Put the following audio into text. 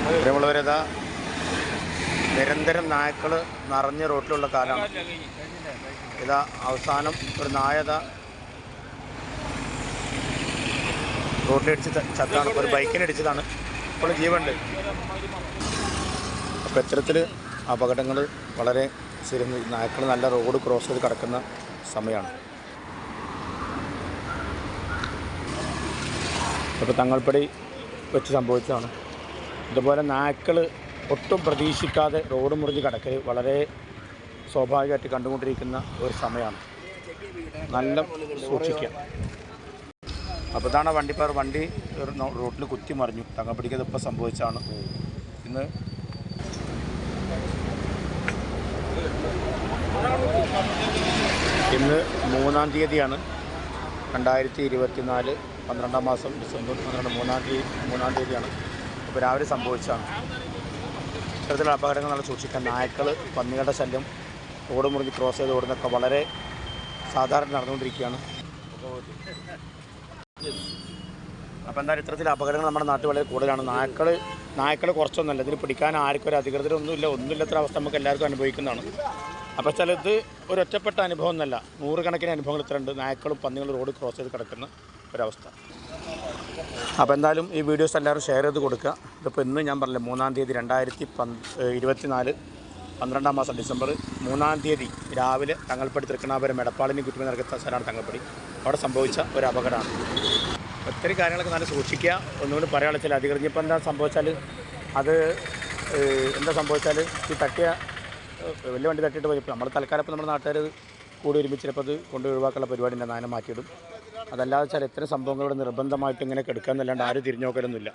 പ്രിയമുള്ളവരേതാ നിരന്തരം നായ്ക്കൾ നിറഞ്ഞ റോട്ടിലുള്ള കാലമാണ്. ഇതാ അവസാനം ഒരു നായത റോട്ടിലിടിച്ച് ചത്താണ്, ഒരു ബൈക്കിനിടിച്ചതാണ്. ഇപ്പോൾ ജീവനുണ്ട്. അപ്പോൾ ഇത്തരത്തിൽ അപകടങ്ങൾ വളരെ ശരി. നായ്ക്കൾ നല്ല റോഡ് ക്രോസ് ചെയ്ത് കിടക്കുന്ന സമയമാണ്. ഇപ്പോൾ തങ്ങൾപ്പടി വെച്ച് സംഭവിച്ചതാണ്. ഇതുപോലെ നായ്ക്കൾ ഒട്ടും പ്രതീക്ഷിക്കാതെ റോഡ് മുറിഞ്ഞ് കിടക്കൽ വളരെ സ്വാഭാവികമായിട്ട് കണ്ടുകൊണ്ടിരിക്കുന്ന ഒരു സമയമാണ്. നല്ല സൂക്ഷിക്കുക. അപ്പോൾ ഇതാണ് വണ്ടിപ്പേർ. വണ്ടി റോഡിൽ കുത്തി മറിഞ്ഞു. തങ്ങൾപ്പടിക്ക് ഇതിപ്പോൾ സംഭവിച്ചാണ്. ഇന്ന് 3-ാം തീയതിയാണ്, 2024 12-ാം മാസം ഡിസംബർ 12 3-ാം തീയതിയാണ്. ഇപ്പോൾ രാവിലെ സംഭവിച്ചതാണ്. ഇത്തരത്തിലുള്ള അപകടങ്ങൾ നല്ല സൂക്ഷിക്കാൻ. നായ്ക്കൾ, പന്നികളുടെ ശല്യം, റോഡ് മുറിഞ്ഞ് ക്രോസ് ചെയ്ത് ഓടുന്നതൊക്കെ വളരെ സാധാരണ നടന്നുകൊണ്ടിരിക്കുകയാണ്. അപ്പോൾ എന്തായാലും ഇത്തരത്തിലുള്ള അപകടങ്ങൾ നമ്മുടെ നാട്ടിൽ വളരെ കൂടുതലാണ്. നായ്ക്കൾ കുറച്ചൊന്നുമല്ല, ഇതിന് പിടിക്കാൻ ആർക്കും ഒരു ഒന്നുമില്ലാത്തൊരു അവസ്ഥ നമുക്ക് എല്ലാവർക്കും അനുഭവിക്കുന്നതാണ്. അപ്പോൾ ഇത് ഒരു ഒറ്റപ്പെട്ട അനുഭവം എന്നല്ല, നൂറുകണക്കിന് അനുഭവങ്ങൾ ഇത്രയുണ്ട്. നായ്ക്കളും പന്നികളും റോഡ് ക്രോസ് ചെയ്ത് കിടക്കുന്ന ഒരവസ്ഥ. അപ്പോൾ എന്തായാലും ഈ വീഡിയോസ് എല്ലാവരും ഷെയർ ചെയ്ത് കൊടുക്കുക. ഇതിപ്പോൾ ഇന്ന് ഞാൻ പറഞ്ഞില്ല, 3-ാം തീയതി 2024 12-ാം മാസം ഡിസംബർ 3-ാം തീയതി രാവിലെ തങ്ങൾപ്പടി തൃക്കണ്ണാപുരം എടപ്പാളിന് കുറ്റുമേ നടക്കുന്ന സ്ഥലമാണ് തങ്ങൾപ്പടി. അവിടെ സംഭവിച്ച ഒരു അപകടമാണ്. ഒത്തിരി കാര്യങ്ങളൊക്കെ നല്ല സൂക്ഷിക്കുക. ഒന്നുകൂടി പറയാനുള്ള ചില അധികൃതർ ഇപ്പോൾ എന്താ സംഭവിച്ചാൽ ഈ തട്ടിയ വലിയ വണ്ടി തട്ടിയിട്ട് പോയപ്പോൾ നമ്മൾ തൽക്കാലം ഇപ്പോൾ നമ്മുടെ നാട്ടുകാർ കൂടി ഒരുമിച്ച് ചിലപ്പോൾ അത് കൊണ്ട് ഒഴിവാക്കാനുള്ള പരിപാടിൻ്റെ നാനം മാറ്റിയിടും. അതല്ലാതെ ചില ഇത്തരം സംഭവങ്ങളോട് നിർബന്ധമായിട്ട് ഇങ്ങനെ കെടുക്കുക എന്നല്ലാണ്ട് ആരും തിരിഞ്ഞു നോക്കലൊന്നുമില്ല.